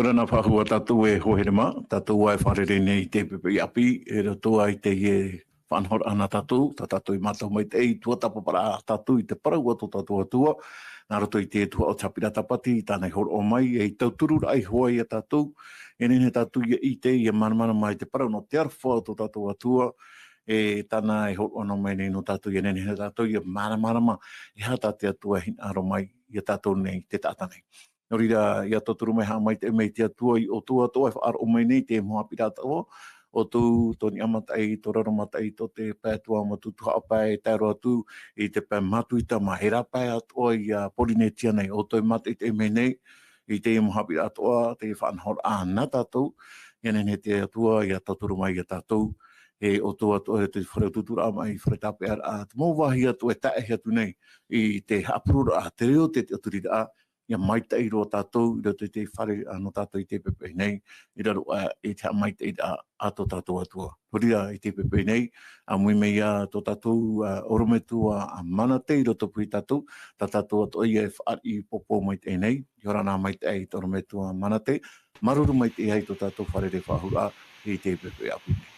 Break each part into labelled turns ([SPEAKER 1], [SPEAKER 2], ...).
[SPEAKER 1] Korana whahua tatou e hoherema, tatou ai wharere nei te pepe api, e rotoa I Teie whanhora ana tatou, ta tatou I mātou mai Teie, tuatapaparaa tatou I te Parau ato tatou atua, nā roto I te tua o Haapiiraa Sabati, tānei horo o mai, e tauturu ai hoa I a tatou, e nene tatou I Teie, e manamana mai te Parau no te arwha ato tatou atua, e tāna e horo ana mai nei no tatou, e nene tatou I manamana, e hata te atua hin aro mai, I a tatou nei, te tata nei. No reira, ia toturu mai mai te mei te atua I o toata e whaar o mai nei te Haapiiraa atoa, o tu toni amatai, toraro matai, to te pētua matutu haapai, taro atu, I te pē matu I tama, he rapai atoa I a Polinetia nei, o toi matai te mei nei, I te Haapiiraa atoa, te whanhor ana tatou, ianen he te atua, ia toturu mai ia tatou, e o tō atoa te whareututura mai, wharetape ara, te mōwahi atu e tae atu nei, I te Aroraa, te reo te aturira, ia mai te iro tātou, I roto te whare no tātou I te pepe nei, I raro e te mai te ira ato tātou atua. Horia I te pepe nei, a mui mei a tō tātou orometua a mana te I roto pui tātou, tā tātou ato I e whaar I popo mai te nei, I orana mai te ei tō orometua mana te, maruru mai te ei tō tātou whare re whahura I te pepe api nei.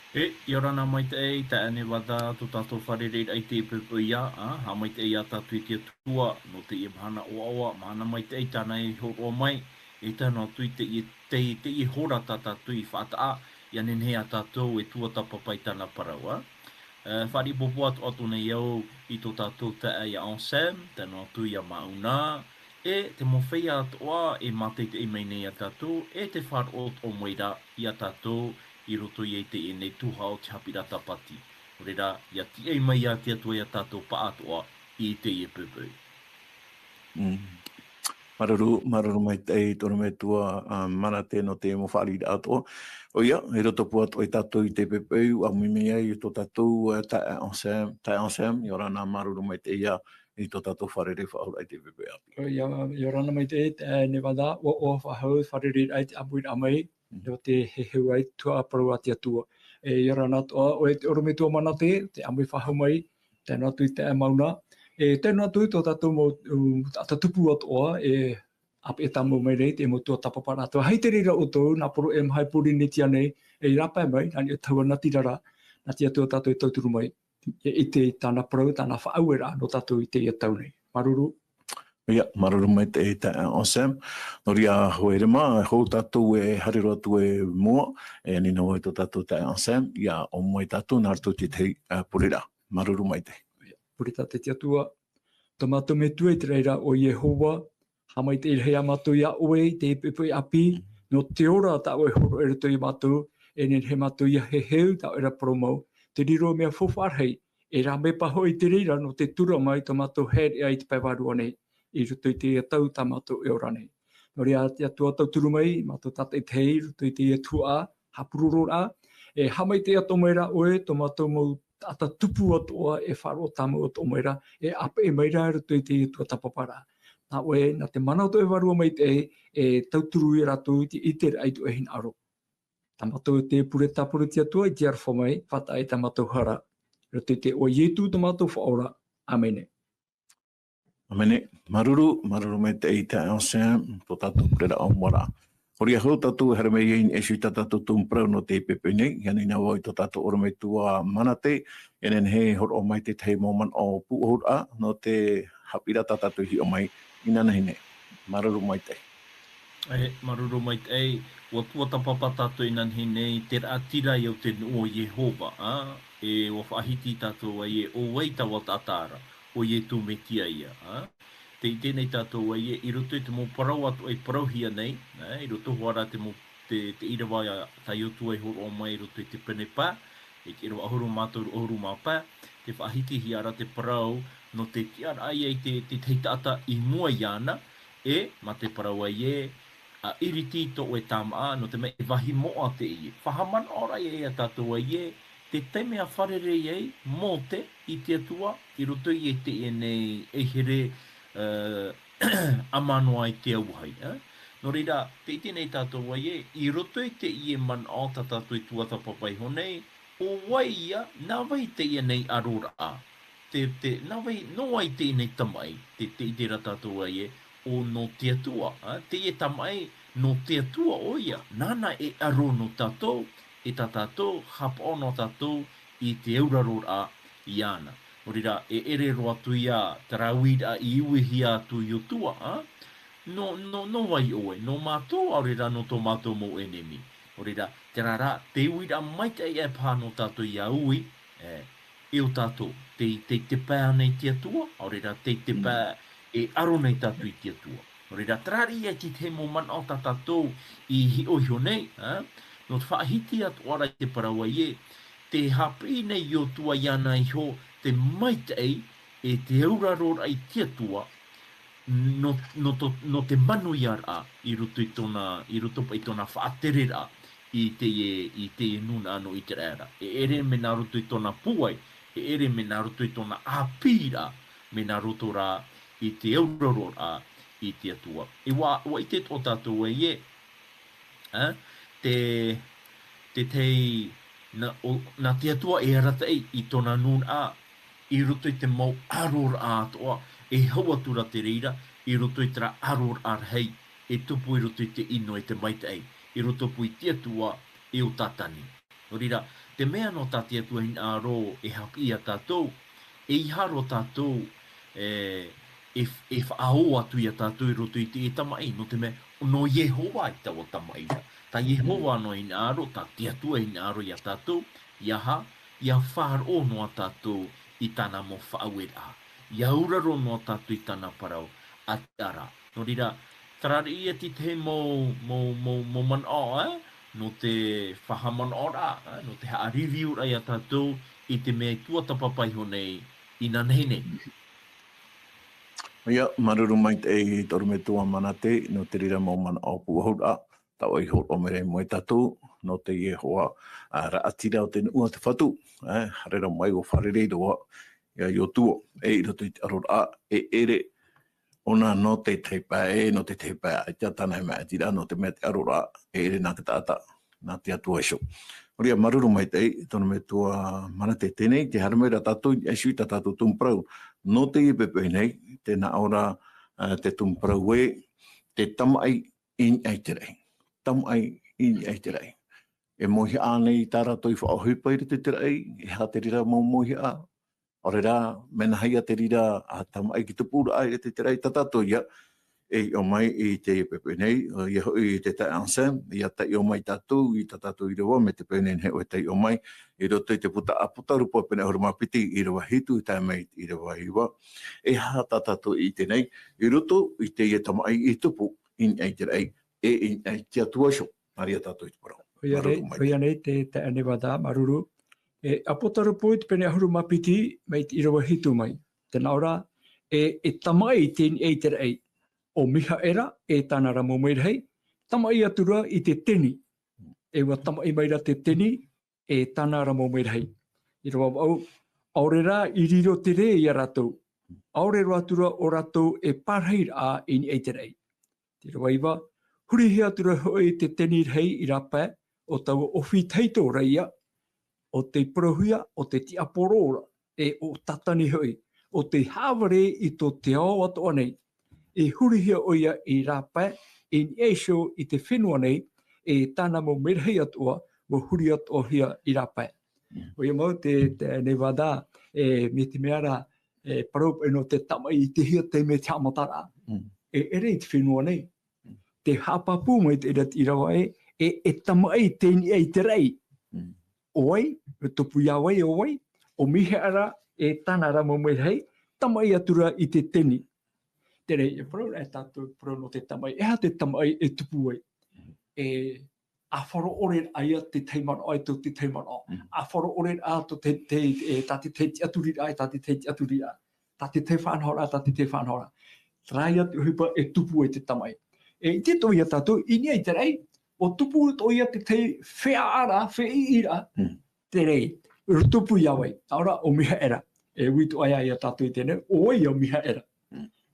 [SPEAKER 2] E, iorana mai te ei, te ane wada tu tātou wharerei ai te pepe ia, ha mai te ei a tātou I te tua, no te I mahana oa, mahana mai te ei tāna e horo mai, e tāna atu I te I hora tā tātou I whātaa, ia nenhe a tātou e tuatapapa I tāna Parau. Whari popo atu nei au I tō tātou te ei a onsem, tāna atu I a mauna, e te mowhai atoa e mātei te I mei nei a tātou, e te wharo o moira I a tātou, I roto I te e nei tuha o te Haapiiraa Sabati. Reira, ia ti ei mai a te atua I a tātou pa atoa I te e pepe.
[SPEAKER 1] Maruru mai te toro me tua mana te no te mowharira atoa. O ia, e roto pu atoa I tātou I te pepe, a mimi ai I tō tātou tae onsem, I orana maruru mai te ia I tō tātou wharere whaura I te pepe api.
[SPEAKER 3] O ia, I orana mai te ne wada, o whahau wharere ai te apuira mai, o te heu ai tua Parau ati atua. E orana atoa, o te orometua mana te amui whahau mai, tēnā atu I te mauna. E tēnā atu tō tātou mo atatupu atoa, e api e tamu mai rei, te mo tuatapapa atoa. Hei te reira o tōu, nā poro e mahai Polinetia nei, e rapai mai, nani e taua nati rara, nati atua tātou e tauturu mai. I te tāna Parau, tāna whaauera no tātou I te ia tau nei. Maruru.
[SPEAKER 1] Ia, maruru mai te onsem. Nori a hoerema, hou tātou e harero atu e mua, e nina oi tō tātou te onsem, ia o mai tātou nā rātou te tei purira. Maruru mai te.
[SPEAKER 3] Purita te te atua, tō mātou me tue te reira o Iehova, hamai te irhea mātou ia oe, te pepe api, no te ora ta oe horo e rato I mātou, e nen he mātou ia he heu ta oe ra promau, te riro mea whowharhei, e rā me paho I te reira no te tura mai tō mātou hēr e ai te paiwarua nei, I roto I te tau tā mātou e ora nei. Nori a te atua tauturu mai, mātou tata I te hei, roto I te tua, Aroraa, e hamai te ato meira oe, tō mātou mau ata tupu atoa e wharo tamu ato meira, e apa e meira roto I te tuatapaparaa. Nā oe, nā te mana ato e warua mai te e tauturu I rato I te aitu e hin aro. Tā mātou te pureta pureti atua I te arwha mai, whata e tā mātou hara. Roto I te o ietu tā mātou whaora. Amene.
[SPEAKER 1] Amene, maruru mai te i te onsem, tō tātou purera o mwara. Hori a hau tātou hara mei ein e sui tātou tōm Parau no te pepe nei, ianei nā wai tō tātou orometua mana te, enen he horo o mai te tei mōman o pu'ohura no te Haapiiraa tātou hi o mai inana hine. Maruru mai te.
[SPEAKER 2] Maruru mai te ei, o tuatapapa tātou inan hine, te atira I o te o Iehova, e o whahiti tātou ai e o wei tawa tātara, o ie tū me tia ia. Te I tēnei tātou ai I roto I te mō Parau atu ai Parau hia nei, I roto hoara te Irava tai otu ai horo o mai I roto I te pene pā, e te Irava ahuru mātou ahuru mā pā, te whaahiti hi ara te Parau, no te tiara ai te teitata I mua iana, e ma te Parau ai a iriti to e tama, no te mei wahi moa te I. Whahaman ora a tātou ai te teimea wharere ai mō te I te atua, I roto I te e nei e here amanoa I te auhai. No reira, te iti nei tātou ai I roto I te I e man o tātou I tuatapapai honei, o wai ia, nā wai te I nei Aroraa. Nā wai, no wai te I nei tamai, te I te ratātou ai o no te atua. Teie tamai no te atua oia. Nana e aro no tatou, e ta tatou, hapa no tatou, i te aurarora i ana. Orira, e ere roa tu ia, tarawida i uihi atu i o tua, no wai oe, no mātou aurira no tō mātou mo enemi. Orira, te rara, te uira maita e pā no tātou i a ui, e o tātou, te pā nei te atua, aurira, te pā e aro nei tātou i te atua. Orira, trari e ki te mo man o tātou i hi oiho nei, no te whaahiti atu ara i te Parau e, te hapi nei i o tua iana iho, te maita e te aurarora i te atua, no te manu i ara i ruto i tona whaaterera i Teie nuna ano i te reira. E ere me nā ruto i tona puai, e ere me nā ruto i tona Haapiiraa, me nā ruto rā i te aurarora i te atua. E wā i te o tātou e na te atua e aratai i tona nuna i ruto i te mau aroraaatoa, e hauatura te reira, i roto i tera aroraa hei, e tupu i roto i te ino e te maita ei, i roto pui te atua e o tatani. Orira, te mea no tā te atua in aro e hapi a tātou, e i haro tātou e whaao atu i a tātou i roto i te e tama ei, no te mea, no Iehova i tawa tama eira. Ta Iehova no in aro, tā te atua in aro i a tātou, ia Faaroo no a tātou i tana mo whaawera. Ia uraro no a tātou i tana Parau, atara. No rira, tarari ia ti te mo man o, no te whahaman ora, no te haariri ura i a tātou i te mea tuatapapa nei i nanene.
[SPEAKER 1] Ia, maruru mai te e toru me tua mana te, no te rira mo mana o puahura, tau ai horo mere mo e tātou, no te Iehova, raatira o te nua te whatu, harera mai o wharere doa, ia i o tuo, e i roto i te Aroraa, e ere, ona no te teipa no te teipa, e tia tānai mea tira, no te mea te Aroraa, e ere nā te taata, nā te atua iso. Oria, maruru mai te, tono me tua mana te tenei, te haramera tātou, e sui ta tātou tumu Parau, no te i pepe nei, te nā ora, te tumu Parau e, te tamai in ai te rei. Tamai in ai te rei. E mohi ānei tāra toi whaohupa i te rei, e ha te rira mo mohi a. Ore rā, mena haia te rira a tamai ki te pūra ai te rei tatato ia, e o mai i te pepe nei, i te tai ansam, i a tai o mai tātou, i tatato i rewa, me te pene he o tai o mai, i roto i te puta aputa rupo pene horumapiti, i rewa hitu, i tai mai i rewa iwa, e ha tatato i te nei, i roto i te ia tamai i tupu, in ai te rei, e in ai te atua sho, maria tātou i te Parau.
[SPEAKER 3] Oia nei te ane wada, maruru, e apotaru po i te pene horumapiti, mai i rewa hitu mai, tēnā ora, e tamai tēni ei te rei, o miha era e tāna ramo meirhei, tama i atura i te teni. E wa tama i meira te teni e tāna ramo meirhei. I rawa au, aore rā i riro te re i a ratou. Aore rā atura o ratou e pārhei rā i ni ei te rei. Te rawa iwa, huri hi atura hoi te teni rei i rapa o tau ofi teito reia, o te prohuia, o te ti aporora, e o tatani hoi, o te hāware i tō te ao atoa nei. E hurihia oia i rāpai, e eisho i te whenua nei, e tāna mo merhei atua, mo huri atua hia i rāpai. Oia mau te nevada, me te meara, Parau no te tama i te hia te me te amatara. E ere i te whenua nei. Te hāpapu mai te erat i rawa e tama i tēni ei te rei. Oai, e topu iawai oai, o mihe ara e tāna ramo merhei, tama i atura i te teni. Tere, e Parau e tātou Parau no te tamai, e ha te tamai e tupu ai. E a wharo ore aia te teimano ai tō te teimano. A wharo ore a tō tāti te aturi ai, tāti te aturi ai. Tāti te whanhora, tāti te whanhora. Trai atu hupa e tupu ai te tamai. E i te toi a tātou, i ni ai te rei, o tupu toi a te whea ara, whea ira, te rei, tupu iawai. Aora, o miha era. E witu ai ai a tātou i tēnei, oi o miha era.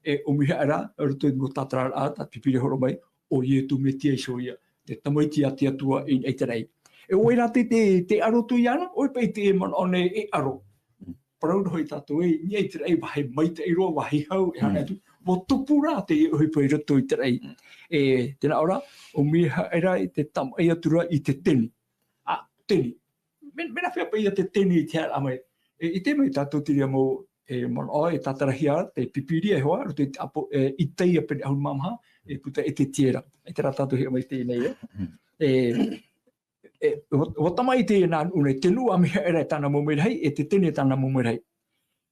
[SPEAKER 3] E o miha era, ruto i mo tātara a, tā pipire horo mai, o ietu me tia iso ia, te tamaiti a te atua i te rei. E oi rā te arotu i ana, oi pei te e man one e aro. Parau hoi tatou e niai te rei wahi mai te iroa wahi hau e hana tu mo tupura te hoi pai roto i te rei tēnā ora o miha era i te tam ai atura i te teni teni mena whea pai te teni i te hara amai i te mai tatou tiria mo mon o e tatarahia te pipiria e hoa roto i te apo i Teie pene ahun mamha puta e te tiera e te ratatou hea mai te nei o tamai te nā une te lua miha era e tāna momerei e te tene tāna momerei.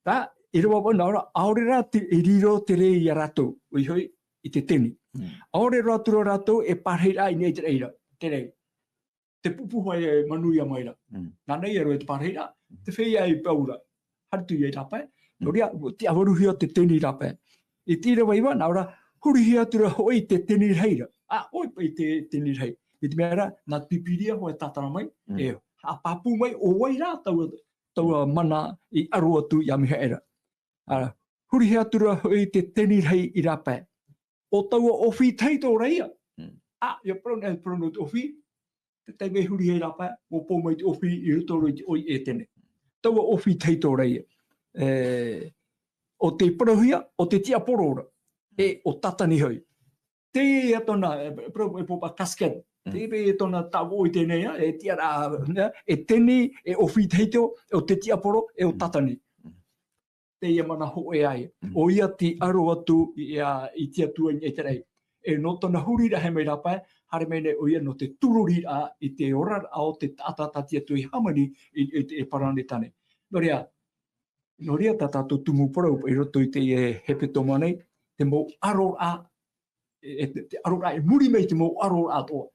[SPEAKER 3] Tā, i rewa wana ora, Aroraa e riro te rei i a ratou, ui hoi i te tene. Aore ratura ratou e parheira i nei te reira, te rei. Te pupu mai e manui a maira. Nā nei ero e te parheira, te whea i paura. Haritu i e rapai, noria, te awaruhia te tene i rapai. I te rewa iwa, nā ora, hurihia tura hoi te tene reira. Oi pai te tene reira. I te mea nā pipiria hoa tātara mai, hapapu mai o wai rā taua mana i aroa tu i a miha era. Huri hea tura hoi te teni rei i rapai. O taua ofi teito reia. Ia prono te ofi, te tenge huri hei rapai, o pō mai te ofi i ruto roi te oi e tene. Taua ofi teito reia. O te parohia, o te tia porora, o tatani hoi. Teie e tona, e popa kasket. Teie e tona tawo i tēnei, e tiara, e teni, e ofi teito, o te tia poro, e o tatani. Teie mana ho e ai. O ia ti aro atu i tia tua i te rei. E no tona huri ra he mei rapai, hare mene o ia no te tururi a i te orar ao te tata tia tui hamani i parane tane. Noria tato tumu Parau i roto i te hepetoma nei, te mo Aroraa, te Aroraa e muri mei te mo aroraaatoa.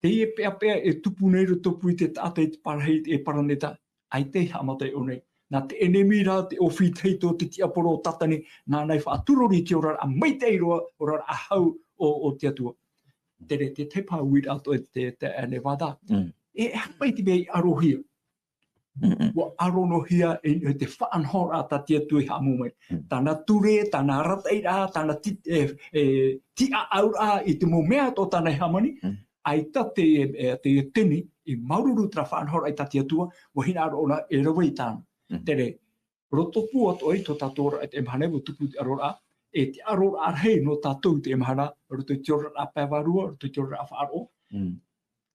[SPEAKER 3] Teie pea e tupu nei roto pui te tata i te parahei e paraneta, ai te hamatai o nei. Nā te enemi rā, te ofi teito, te tiaporo o tatani, nā nei whaaturori te orara a mai te iroa, orara a hau o te atua. Tere te te pāwira ato e te ane wada. E hapai te mei arohia. Wa aronohia e te whaanhora ta te atua i hamu mai. Tāna ture, tāna rataira, tāna tia aura i te mo mea to tāna hamani, ai ta te tini i maururu tra whaanhora i ta te atua, wa hina arona e rawai tāna. Tere, roto pu ato i to tātora e te emhane, mo tupu te Aroraa, e te Aroraa hei no tātou te emhana, roto i te ora a pēwarua, roto i te ora a whaaro.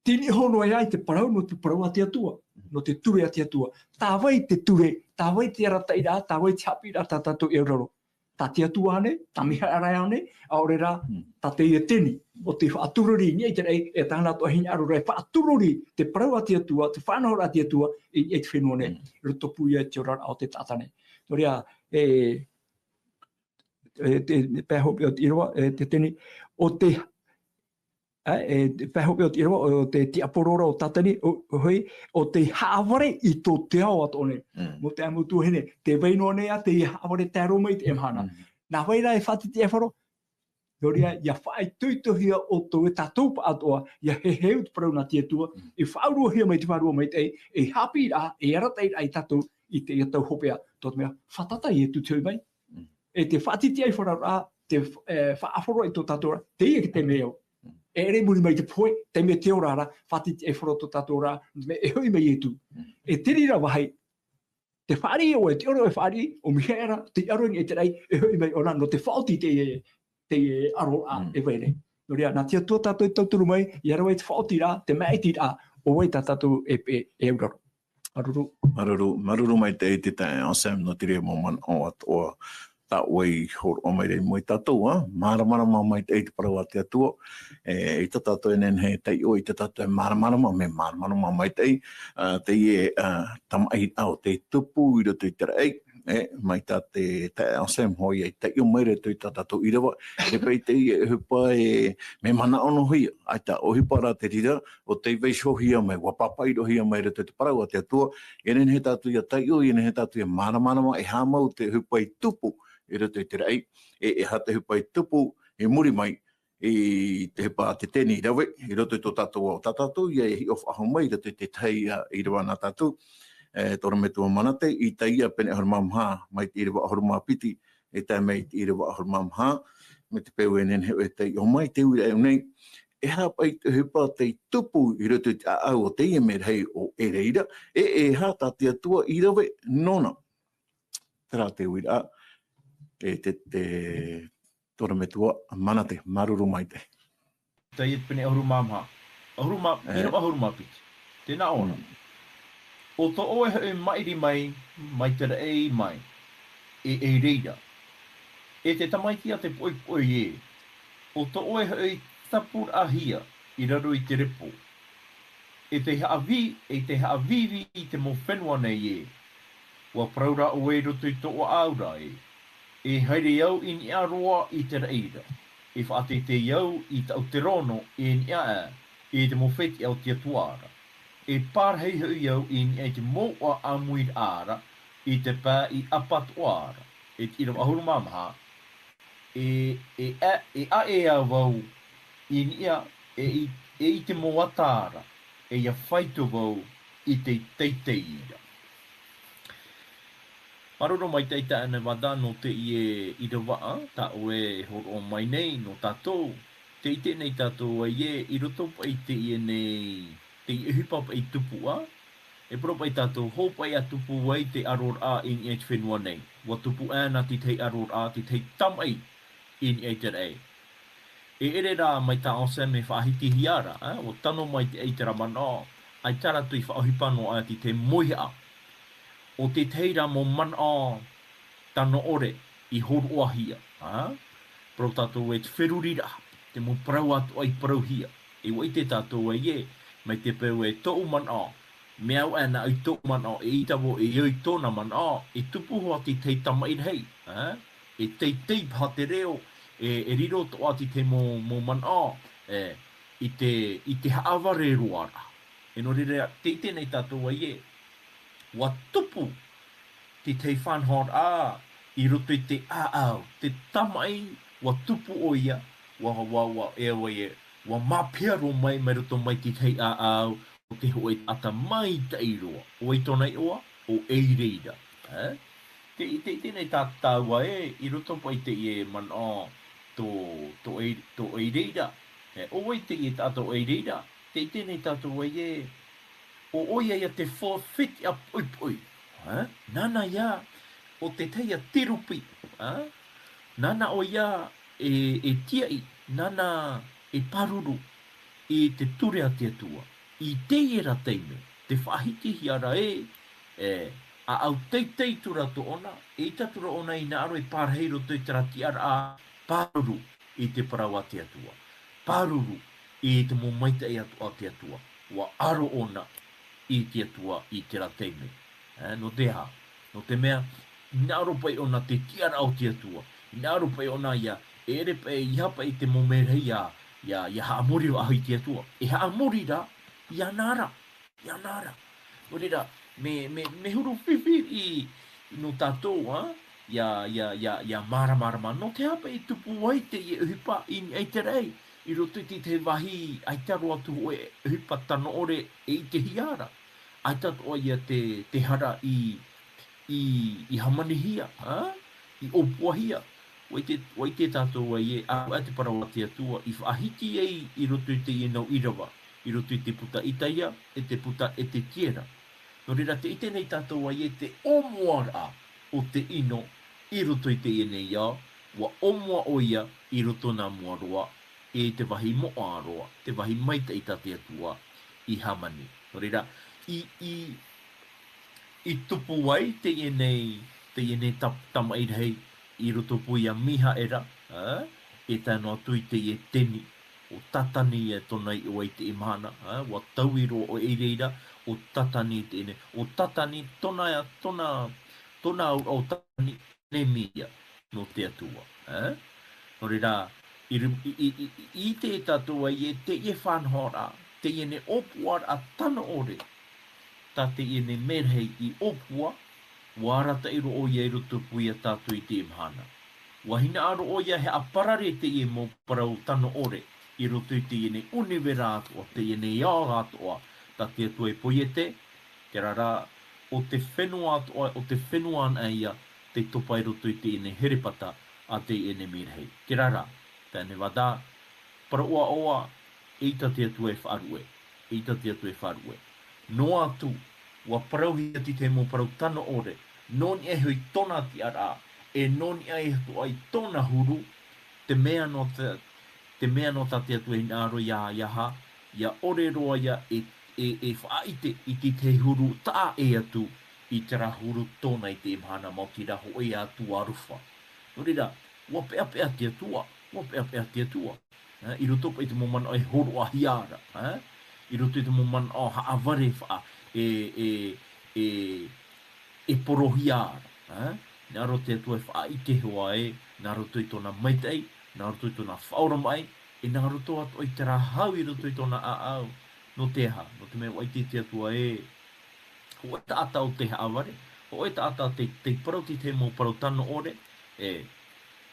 [SPEAKER 3] Tini hono ai te Parau no te Parau a te atua, no te ture a te atua. Tāwai te ture, tāwai te arataira, tāwai te hapira tā tātou e raro. Tā te atua ane, tā miha arai ane, Aore rā, tā te ia teni, o te whaaturori, ni te rei, e tāna toa hini Aroraa, e whaaturori, te Parau a te atua, te whanahora a te atua, e te whenua ne, roto puia te ora ao te tātane. Noria, te pēhopi o te Irava, te teni, o te pēhopi o te Irava, o te tiaporora o tātani, o te hāware i tō te ao ato ne. Mo te amutu hene, te weino nea, te hāware te aromai te emhana. Nā waira e whatiti e wharo, noria, ia whae tuituhia o tō e tatou pa atoa, ia he heu te Parau nā te atua, e whauruhia mai te wharua mai te e Haapiiraa, e arataira ai tatou, i te ia tau hopea, tō te mea, whatata i e tutui mai. E te whatiti ai wharara, te whaaforo i tō tātora, te ia ki te meo. E ere muri mai te poe, te me te orara, whatiti e wharo tō tātora, me e hui mai e tu. E terira wahai, te whari o e te oro e whari, o mihera, te aroing e te rei, e hui mai ora, no te whaoti te Aroraa e wene. Noria, nā tia tō tātou i tauturu mai, i arawai te whaoti rā, te maiti rā, o wei tā tātou e uraro.
[SPEAKER 1] Maruru mai te tae Osam no te rea mo man o atoa ta wei hor o mai rei mo i tatou, māramarama mai te Parau a te atua, i ta tātou e nenhe tei o i ta tātou e māramarama mai te tamai au te tupu i roto i te rei, mai tā te Osam hoi e tei o mai re tui ta tātou Irava, e pei te e hupa e me mana ono hia, ai tā o hupa rā te rira, o te veisho hia mai, wapapa iro hia mai re tui te Parau a te atua, e nenhe tātou ia tei o, e nenhe tātou e māramarama, e hāmau te hupa i tupu, i roto i te rei, e hata hupa i tupu, e muri mai, i te hupa te teni i rawe, i roto i tō tātou o tātou, i e hi of aho mai, roto i te tei i rawa nā tātou, tōra me tō manate, i Teie pene ahorumamha, mai te Irava ahorumapiti, e tai mei te Irava ahorumamha, me te peu e nenheo e tei o mai te uira e unei, e hapa i te hupa te tupu i roto i te au o Teie me rei o e reira, e hata te atua i rawe nona, tera te uira e te tōra me tua mana te maruru mai te.
[SPEAKER 2] Teie pene ahurumamha. Ahuruma, ina ahuruma piti. Tēnā ora. O to oe he mairi mai te rei mai. E reira. E te tamaitia te poi poi e. O to oe he tapur ahia I raro I te repo. E te haavivi I te mo whenua nei e. Wa praura oe roto I to o aura e. E haere au I ni aroa I te reira. E whaate te iau I te Aotearono e ni a e te mo wheti au te atuara. E pārhei hui iau I ni te mo a amuir ara I te pā I apatoara. E te Irava ahuru mamaha. E a wau I ni a I te mo atara. E ia whaitu wau I te teiteira. Maroro mai teita ane wada no te Ie Irava ta oe horo mai nei no tatou. Te ite nei tatou Ie I roto pa I te Ie nei te Iehova pa I tupua. E pro pa I tatou ho pa I atupu wai te Aroraa I ni te whenua nei. Wa tupu ana ti te Aroraa ti te tamai I ni te rei. E ere rā mai ta ose me whaahiti hiara. O tano mai te eitara mana. Ai tara tui whaahipano a ti te moiha. O te teira mo mana tano ore I horo ahia. Pro tatou e te wherurira. Te mo parau atu ai parau hia. E wai te tatou e mai te peu e tōu mana. Me au ana ai tōu mana e itawo e ioi tōna mana. E tupu hoa ti te tamai hei. E te paha te reo. E riro to ati te mo mana. I te haaware ruara. E no rere te tenei tatou e. Wa tupu ti te whanhor I roto I te aau. Te tamai wa tupu o ia. Wa mapiaro mai roto mai ti te aau. O te hoe ata mai te iroa. O tona oa o reira. Te tenei tātua I roto pai te mana to reira. O te tato reira. Te tenei tātua O oia ia te forfeit a poi. Nana ia o te teia tirupi. Nana o ia e tiai. Nana e paruru. I te ture a te atua. I Teie ra teime. Te whahiti hiara a au teitei tura to ona. E tatura ona I na aro e pārheiro te tarati a paruru. I te Parau a te atua. Paruru. I te mo maita e atua te atua. Wa aro ona. I te atua I te rateime. No te ha. No te mea, naro pai ona te tiara au te atua. Naro pai ona ia, ere pai iha pai te momerei ia haamori o ahi te atua. E haamori ra, ia nara. O rira, me huru whiwhi I no tatou, ia mara. No te hapa I tupu wai te Iehova I te rei. I roto I te wahi ai taro atu e hipa tano ore I te hiara. Ai tato ia te hara I hamanihia, I opuahia. Wai te tātou ai a te Parau te atua I whaahiti I roto I te nau Irava. I roto I te puta itaia e te puta e te tiera. No rira te ite nei tātou ai te omuara o te ino I roto I te nei ia. Wa omua o ia I roto nā muaroa. E te wahi mo aroa, te wahi maita I te atua I hamani. No reira, I tupu wai te nei tamai hei, I roto pui a miha era, e tano atu I te teni, o tatani e tonai o ai te mahana, wa tauiro o reira, o tatani te ne, o tatani tona o tatani ne mia no te atua. No reira, I te tatua I te whanhora, te ne opua a tana ore, ta te ne merhei I opua, warata iro o ia roto pui a tātou I te mahana. Wahina aro o ia he aparare te mo parau tana ore, I roto I te ne univera atoa, te ne iaga atoa, ta te atua e poiete, te rara o te whenua atoa, o te whenua ana ia, te topa I roto I te ne herepata a te ne merhei. Te rara. Tēne wada, para oa, eita te atua e whaarue. No atu, wa parauhi ati te mo parau tana ore, noni e hui tona ti ara, e noni e ai tona huru, te mea no te atu e naro iaha, ia ore roa ia e whaaite i te huru taa e atu, i te rahuru tona i te mahana mau ki raho e atu arufa. Norira, ua pea pea te atua, I roto pa i te momana ai horo a hiara, I roto i te momana o haaware wha, e porohiara, Nā roto te atua e wha i te hoa nā roto i tona maitei, nā roto i tona whaora mai, nā roto atu i te rahau I roto I tona aau, no te ha, no te mea waiti te atua ho e taata o te haaware, ho e taata te parau te mo parau tano ore, e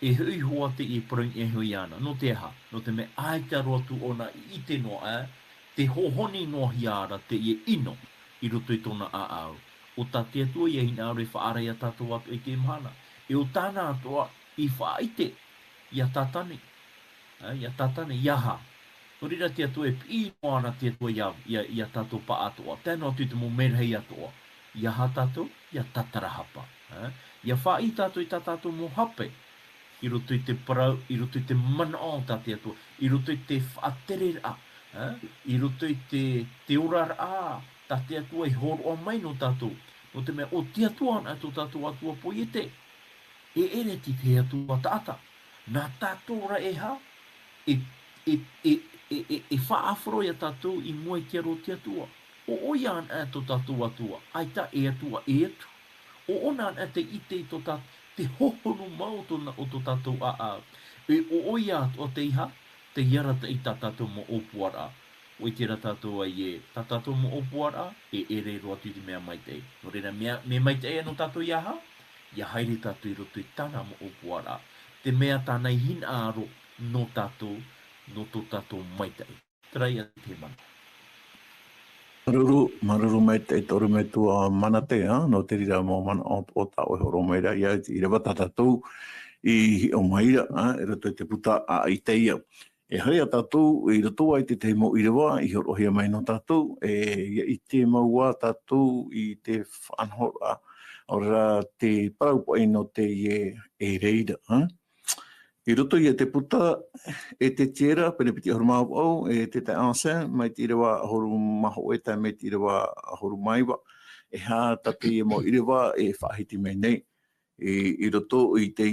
[SPEAKER 2] hui hoa te I parau e hui ana, no te ha, no te mea aita rotu ona I te noa, te hohoni no hiara te ino I roto I tona aau. O ta te atua I hina aure whaarai a tatou atu I te mahana. E o tāna atua I whaaite I a tatane. I a tatane, iaha. No rira te atua e pi moana te atua I a tatou pa atua. Tēnā atu I te mo merhei atua. Iaha tatou, I a tatarahapa. I a whai tatou I ta tatou mo hape. I roto I te parau, I roto I te mana o ta te atua. I roto I te whaaterera. I roto I te oraaraa. Ta te atua I horo o mai no tatou. No te mea o te atua ana to tatou atua po I te. E ere ti te atua taata. Nā tatou ra e ha. E whaafro ia tatou I moe te aro te atua. O oia ana to tatou atua. Aita e atua e atu. O ona ana te ite to tatou. Te hohonu mau o to tatou a. E o oia o te iha. Te iara te ita tatou mo opuara. O I tira tātou ai ta tātou mo opuara, e ere roa tu te mea maitei. No reira me maitei no tātou iaha, ia haere tātou I roto I tāna mo opuara. Te mea tānei hina aro no tātou, no tō tātou maitei. Trai a te mana.
[SPEAKER 1] Maruru mai te toru me tua mana te, no te rira mo mana o tau e horo meira, ia I Irava tātou I o maira, e roto I te puta a I Teie. E hei a tātou, I roto ai te te mo Irava, I horohia mai no tātou, I te maua tātou, I te whanhora, ora te parau pai no te e reira. I roto I te puta, e te tira, pere piti horu mahu au, e te ansa, mai te Irava horu maho eta, mai te Irava horu maiwa, e ha tate mo Irava e whahiti mai nei. I roto I te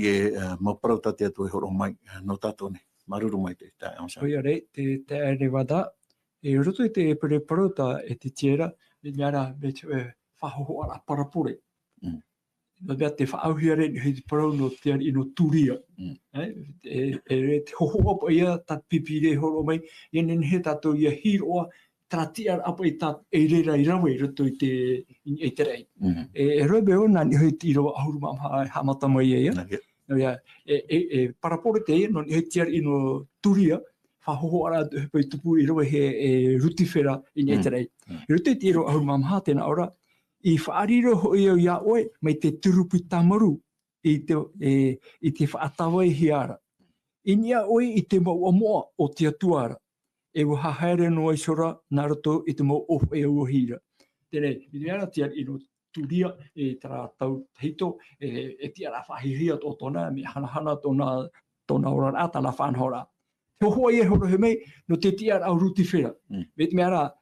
[SPEAKER 1] maparau tate atu e horo mai no tātou nei. Maruru mai te ansa.
[SPEAKER 3] Oi are, te ere wada, e roto I te pere parota e te tiera, e niara me te whahoho ara parapore. No mea te whaauhiare ni hei te parau no te ari ino turia. E re te hoho apa ia, ta pipire horo mai, I nen he tatou ia hiroa, tratia apa I ta e reira I rawe, roto I te rei. E roi beo nā ni hei te iro ahuru mamha hamata mai ia. No ia, e parapore te ia, no ni hei tiari ino turia, whahoho ara hepa I tupu I rawe he rutifera I te rei. Roto I te iro ahuru mamha tēnā ora, I whaariro ho ia oe, mai te turupi tamaru, I te whaatawai hiara. I nia oe I te maua moa o te atuara. E waha haere no aisora, nā roto I te mau ofu e ua hira. Tēnei, I mea tiari ino turia, e tara tau hito, e tiara whahihia tō tōna, me hanahana tōna orara, tāna whanhora. Te hoa I e horo he mei, no te tiara au ruti whera. Me te mea rā,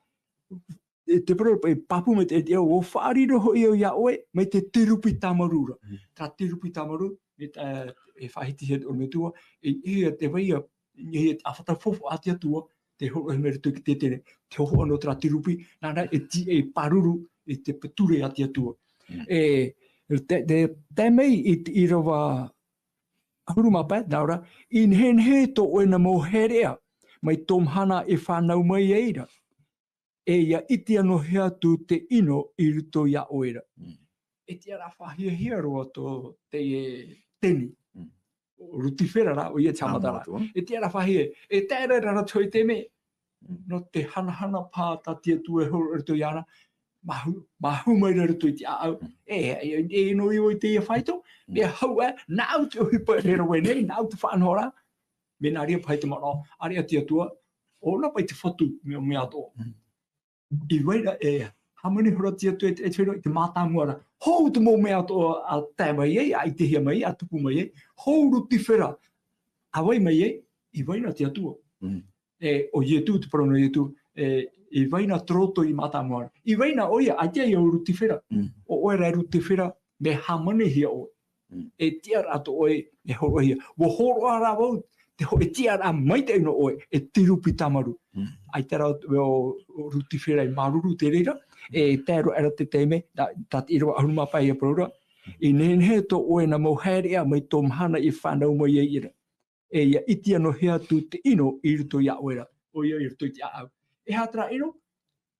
[SPEAKER 3] te paro e papu me te o whaariro ho ia oe, mai te tirupi tamarura. Tā tirupi tamaru, e whahiti he o me tua, e ia te waia, e awhata fofu a te atua, te horo he mere tuki te tere, te ho anō tra tirupi, nāna e paruru, e te peture a te atua. Te mei I te Irava ahurumapa, naura, I nhenhe tō oe na moherea, mai tō mhana e whanau mai eira. E ia iti ano hea tu te ino I ruto ia oera. E te ara whahia roa tō te teni. Rutifera ra o ia tamatara. E te ara whahia. E tēra rara toi te me. No te hanahana pā ta tia tu e horo ruto iana. Mahu mai rara toi te aau. E no I oi te ia whaito. Me hau nāu te ohipa rera wene, nāu te whanhora. Me nā ria pai te mano. Aria tia tua. O na pai te whatu me ato. I reira Hamani hora tia tu e whenua I te mātāmuara. Hou te mō mea to a tēmai ei, a I te hia mai, a tupu mai ei. Hou ruti whera. A wai mai ei, I waina te atua. O ietu, te parano ietu, I waina troto I mātāmuara. I waina oia, a tia I o ruti whera. O oera ruti whera, me hamane hia o. E tia rato oe, e horo hia. Wo horo ara wau, te ho e tia ra mai te ino oe, e tirupi tamaru. Ai te rao o ruti whera I maruru te reira, e tēro era te teime, tā te iro ahuruma pai a Paraura. I nehe to oe na mauhere a mai tō mahana I whanau mai e ira. E ia iti ano hea tu te ino I ruto ia oera. O ia I ruto I te au. E hatra ino,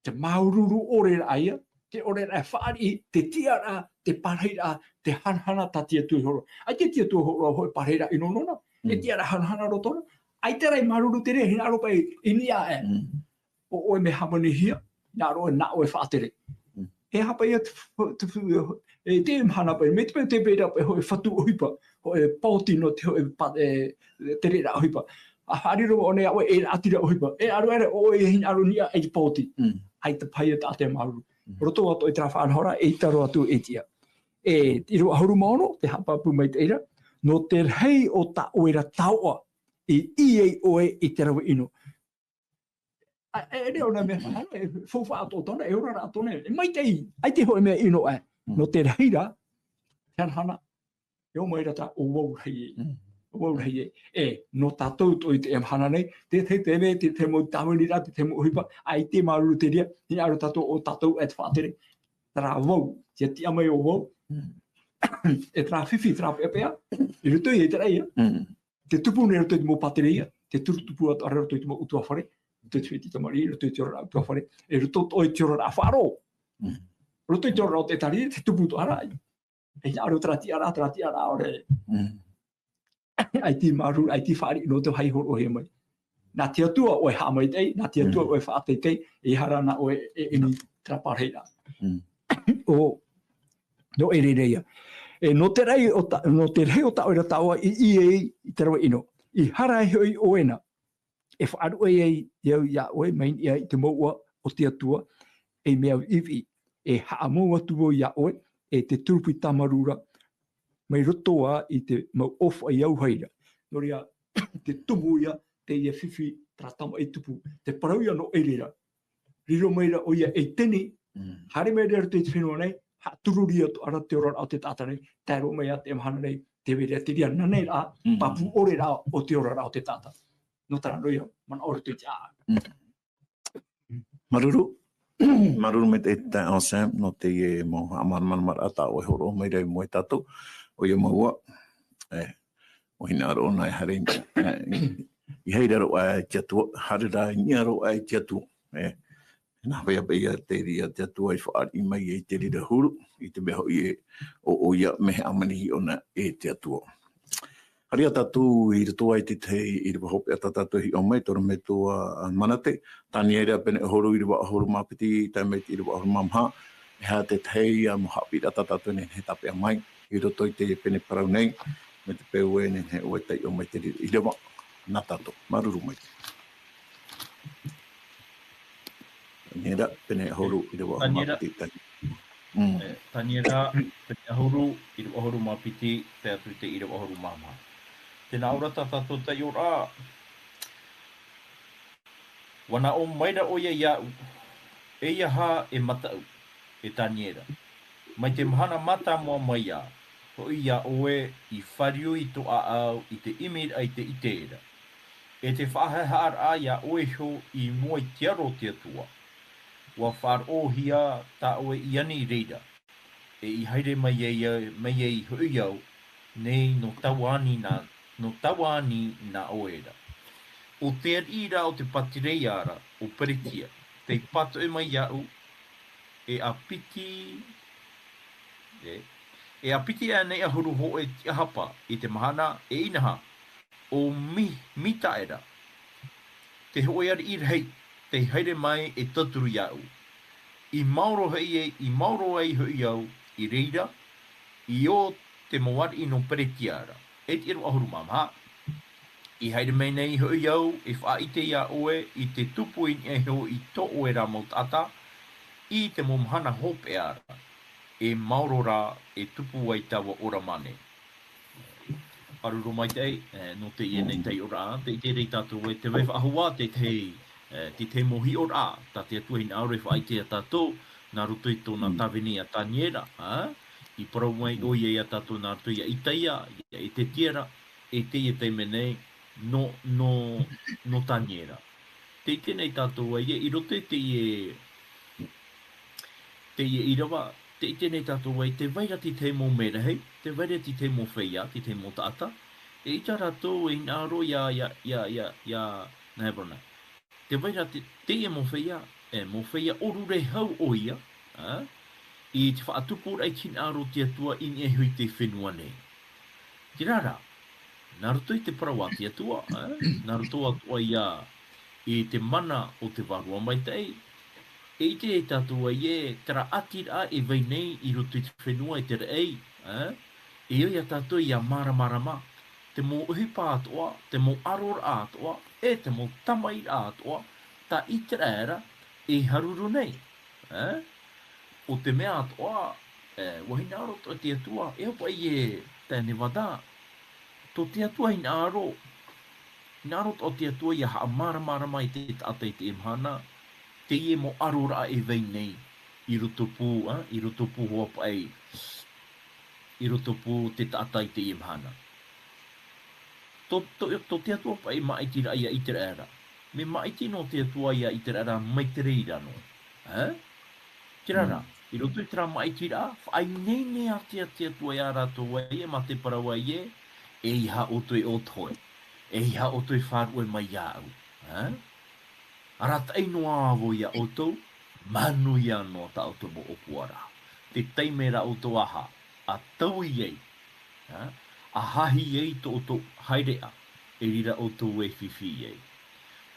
[SPEAKER 3] te maururu ore ra aia, te ore ra whaari, te tia ra, te pareira, te hanhana ta tia tui horo. Ai te tia tui horo hoi pareira ino nona, e tia ra hanhana rotona. Ai te rai maruru te re, hina aro pai inia e. O oe me hamani hia, nā roe nā oe whaatere. E hapa ia te mhana pai, me te pēra pai hoi whatu ohipa, hoi pauti no te hoi te reira ohipa. A hariro o nea oe e atira ohipa. E aro ere oe hina aro nia e pauti. Ai te pai e te maruru. Roto ato I te rawhanhora, e taro atu e tia. E iro ahuru maono, te hapapu mai te eira, no te rei o ta oera taua, I ei oe I te rawa ino. E reo na mea whahana, e fōwha ato tona, e ora ato ne, e mai te I, ai te hoe mea ino e, no te reira, te hana, e o maira ta o wau rei e. O wau rei e. E, no tatou to I te hana nei, te me, te mo tawanira, te mo hipa, ai te maruru te ria, ni aro tatou o tatou e te whaatere. Tara wau, te tia mai o wau, e tra whiwhi, tra pepea, I ruto I te reia, te tupu ne ruto I te mo patereia, te tupu atu ara ruto I te mo utua whare, ruto I te whiti tamari, ruto I te ora utua whare, e ruto I te ora wharo. Ruto I te ora o te tari, te tupu to ara, e aro trati ara ore. Ai ti maru, ai ti whari, no te hai horo he mai. Nā te atua oe hamai tei, nā te atua oe whaatei tei, e harana oe e ini trapareira. O, no e rereia. E no te rei o ta oera taua I te rawa ino. I hara e hoi oena. E whaaru ei ia oe main ia I te maua o te atua, e mea iwi. E haamonga tuo ia oe, e te turupi tamarura, mai rotoa I te mau ofa I au haira. Noria, te tumu ia, te ia whiwhi, tratama I tupu, te parau ia no e reira. Riro meira o ia e teni, hare mea rero te whenua nei, ha tururi atu ara te ora o te tata nei, tēro mea te mahana nei, te wera te ria nanei rā, papu ore rā o te ora rā o te tata. No tara roia, mana ore te tia.
[SPEAKER 1] Maruru. Maruru me te o Sam, no te ie mo amanamana ata o horo, mai rei mo e tatou, o ia maua, o hina aro nai hare I heira ro ai te atua, hare rā I aro ai te atua, nā whea beia te ria te atua I whaari mai e te rira huru, I te meho I o ia mehe amanihi ona e te atua. Haria tatu I ratoa I te tei I riwa hope ata tatu hi o mai, toro me tua manate, tani eira pene horo I riwa ahoro mapiti, tai mei I riwa ahoro mamha, e hea te tei a mo Haapiiraa tatu ne he tape a mai, I roto I te pene parau nei, me te peu e ne he oe tei o mai te rira I riwa, nā tatu, maruru mai. Tani eira pene horo I riwa ahoro mapiti,
[SPEAKER 2] Tani eira pene horo I riwa ahoro mapiti, te atu te I riwa ahoro mamha. Tēnā ora tātou te ora. Wana o maira o ia iau. E iaha e matau. E taniera. Mai te mahana mata mua mai ia. Ho ia oe I whariu I toa au I te imir ai te iteira. E te whahehaar a ia oe ho I mua I te aro te atua. Wa whar o hia ta oe I ani reira. E I haere mai ei ho iau. Nei no tawani na oera. O te ira o te patirei ara, o peritia, te pato e mai iau, e apiti a nei ahuru ho e tia hapa, I te mahana e inaha, o mita era. Te hoe ar irhei, te haere mai e taturu iau. I mauro ai ho iau, I reira, I o te moari no peritia ara. E te iru ahuru mamha. I haere mei nei ho iau, I whaite ia oe, I te tupu I ho I to oe ra mo tata, I te mo mahana hope ara, e maurora e tupu ai tawa ora mane. Aruro mai tei, no te ienei tei ora, te te rei tātou e te wewa ahua te te mohi ora, ta te atua in aure wha aitea tātou, nā ruto i tōna tawini a taniera, i parau mai o ia tātou nā ruto ia i teia, i te tiera, e teie te menei, no taniera. Te tenei tātou ai, i roto te Irava, te tenei tātou ai, te vairati te mō mera hei, te vairati te mō whaia, te mō taata, e i tā rātou e ngāro nai brana. Te vairati te mō whaia orure hau o ia, i te whaatupura i kin aro te atua in e hui te whenua nei. Ki rara, nā roto i te parau a te atua, nā roto atua ia i te mana o te warua mai tei, e te e tātua ie, tera atira e vei nei i roto i te whenua i te rei, e oi a tātua ia maramarama, te mō uhipa atoa, te mō aroraaatoa, e te mō tamairaaatoa, ta i te rera e haruru nei. O te mea atoa, wahina aro to te atua, e opa i e tēne wada, to te atua in aro, in aro to te atua ia haa maramarama i te taata i te imhana, Teie mo Aroraa e vei nei, i roto pū hoa pai, i roto pū te taata i te imhana. To te atua pai maaitira ia i te reira. Me maaiti no te atua ia i te reira mai te reira no. Tirara, i roto i tera maaitira, whaai nei ne a te atua ia rātou ai, ma te Parau ai e iha otoi o toi, e iha otoi whārue mai iau. Arata ei no avo ia otou, manu ia no ta oto mo opuara. Te teimera oto aha, a tau iei, a hahi iei to oto hairea, e rira oto e whiwhi iei.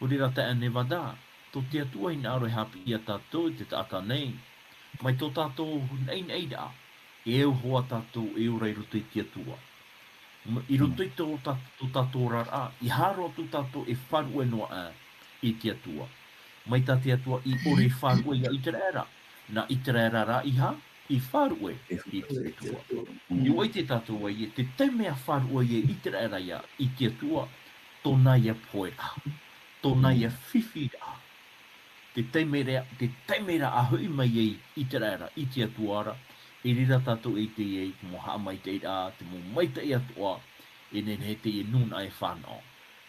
[SPEAKER 2] Hurira te ane wada, to te atua in aro hapi ia tātou te taata nei, mai to tātou nei da, e au hoa tātou e ura i roto i te atua. I roto i to tātou rara, i haro tu tātou e wharu e noa i te atua. Mai tā te atua i ore whārue ia i te reira. Nā i te reira rā iha, i whārue i te atua. I oi te tātou ai, te teimea whārue i te reira ia i te atua, tōna ia poera, tōna ia whiwhira. Te teimera a hui mai i te reira i te atuara, e rira tātou i te iei, te mo haa mai te ira, te mo mai te atua, e nene te i nuna e whanau.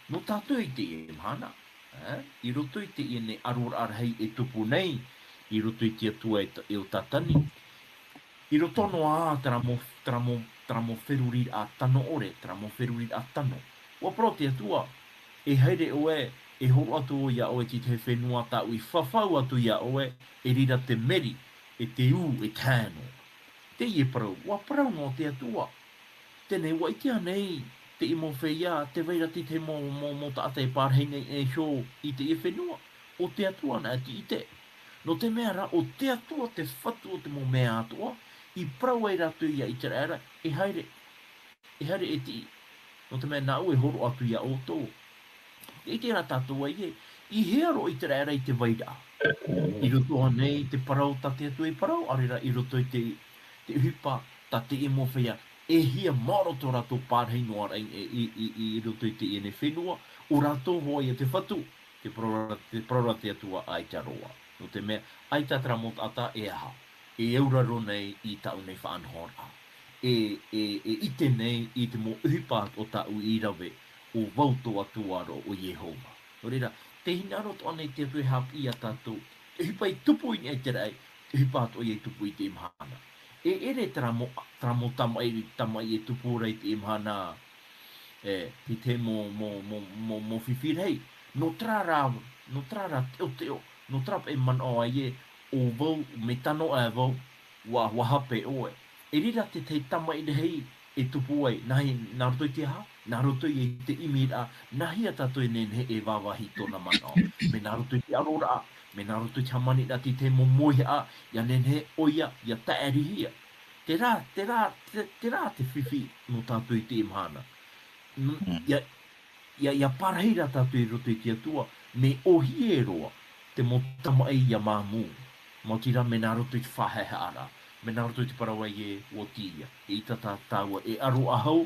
[SPEAKER 2] No tātou i te i mahana. I roto i te iene Aroraa hei e tupu nei, i roto i te atua e o tatani. I roto no a tera mo wheruri a tano ore, tera mo wheruri a tano. Ua pro te atua, e haere oe, e horo atu o ia oe ti te whenua ta ui whawhau atu ia oe, e rira te meri, e te u, e tāno. Teie Parau, ua Parau no te atua. Tēnei ua itea nei, te imo whea, te veirati te mo taata e pārhei e sho i te e whenua, o te atua na ti i te. No te mea ra, o te atua te whatu o te mo mea atua, i Parau ai ratu ia i te reira, e haere e ti. No te mea nā ue horo atu ia o tō. E te ra tātou ai i hearo i te reira i te veira. I roto nei te Parau ta te atu e Parau, arera i roto i te hupa ta te imo whea, e hia maroto rato pārhei noa rei i roto i te iene whenua, o rato hoa i te whatu, te prora te atua ai te aroa. No te mea, ai ta tramot ata e aha, e euraro nei i tau nei whaanhora. E ite nei i te mo uhipat o tau i rawe, o vauto atuaro o Iehova. O reira, te hinarot o nei te atu e hapi a tātou, te hipai tupu i nei te rei, te hipat o iei tupu i te imhana. E ere tramo tamai e tupura i te imhana ki te mo whiwhirei. No trara teo, no trapa e man o ai o vau, me tano a vau, wa hape oe. E rira te tamai hei e tupu ai, nā roto i te ha, nā roto i te imira, nā hia tātou e nene e wawahi tōna man o. Me nā roto i te Aroraa, me nā roto i te hamani rati te mo moiha, ia nene oia, ia taeri hia. Te rā te whiwhi no tātou i te imhana. Ia parahira tātou i roto i te atua, me ohi e roa, te mo tamai ia māmu. Mo tira me nā roto i te whaheha ara. Me nā roto i te parawa i o tia. I tata taua e aru ahau.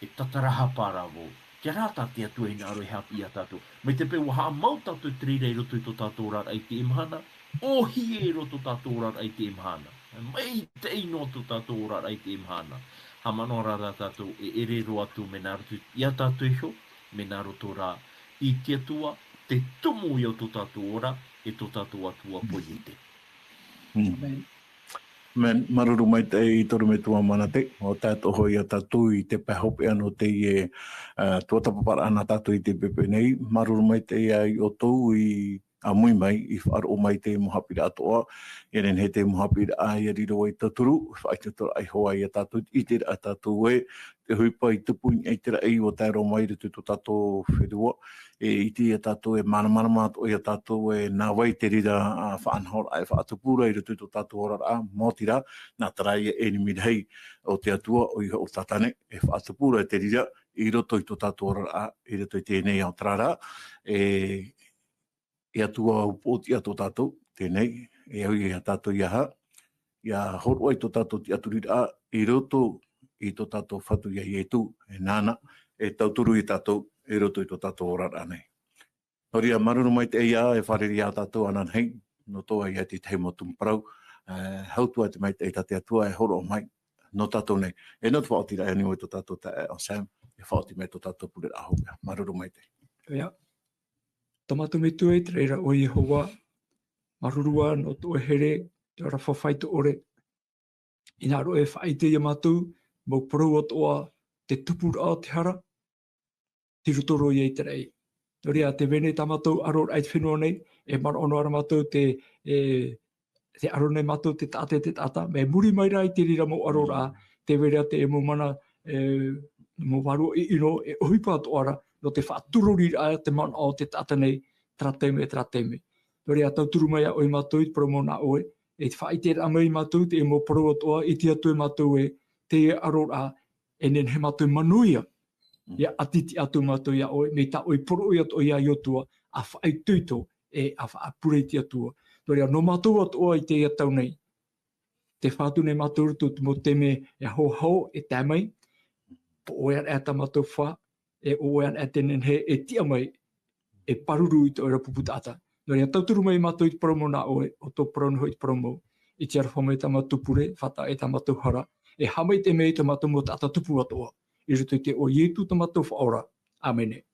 [SPEAKER 2] E tataraha pārawo. Kia rāta te atua i nā aru e hapi a tātou. Me te peu haa mau tātou trira i roto i tō tātou rāra ai te imhana. Ohi e roto tātou rāra ai te imhana. Mai te ino tō tātou rāra ai te imhana. Ha mano rāra tātou e ere ro atu me nā roto i a tātou iho. Me nā roto rā i te atua. Te tumu i o tō tātou ora. E tō tātou atua poiete.
[SPEAKER 3] Amen.
[SPEAKER 1] Men maruru mai te i toru me tua mana te, o tātou hoi a tātou i te pahope ano te i tuatapaparaa ana tātou i te pepe nei, maruru mai te i o tau i a mui mai i whaaro mai te Haapiiraa atoa, e ren he te Haapiiraa i riro i taturu, whai te tora ai hoa i a tātou, i te a tātou e, te huipa i tupuin e tera ei o tāro mai te tō tātou wherua, e iti e tātou e mana mātou e tātou e nā wai te rira whaanhora e whaatupura i rutu tō tātou ora a mōtira, nā tarai e ni hei o te atua o iho o tātane e whaatupura e te rira i roto i tō tātou ora a i roto i tēnei au trara e atua au pōti a tō tātou tēnei e au i a tātou iaha ia horua i tō tātou ti aturira i roto i tō tātou whatu ia i etu e nāna e tauturu i tātou e roto i tō tātou orara nei. Horia maruru mai te ia e whareri a tātou anan hei, no toa ia te tei mo tumu Parau, hautua te mai te tate atua e horo mai, no tātou nei. E no te whaotira e nioi tō tātou ta e o Sam, e whaoti mai tō tātou pure aho, maruru mai te.
[SPEAKER 3] Ia, tamatu me tue te reira o Iehova, marurua no tō here, te ora whawhaito ore, ina ro e whaite ia mātou, mo Parau atoa te tupura te hara, tirutoro i te rei. Nori a te vene tamatou Aroraa i te whenua nei, e maraono ara mātou te arone mātou te taata, me muri mai rai te rira mo Aroraa, te verea te e mo mana, mo waru i ino, e ohipa atu ara, no te whaaturori a te mana o te taata nei, trateme. Nori a tauturu mai a oi mātou i te promo na oe, e te whaite a mai mātou, te e mo Parau atoa, i te atu mātou e, te Aroraa, e nen he mātou manuia, ia atiti atu mātou ia oe, me ta oi poro i atu ia iotua, a whaai tuito e a whaapureiti atua. Nori a no mātou atoa i te ia tau nei. Te whātu nei mātou rutu mo teme e ho e tāmai, po oean e ta mātou wha, e oean e tenen he e tia mai, e paruru i te oira puputata. Nori a tauturu mai mātou i te promo na oe, o tō prono i te promo, i te arwha mai ta mātou pure, whata e ta mātou hara, e hamai te mei ta mātou mo tata tupu atoa. I rutu te o ietu ta mātou whaora. Amene.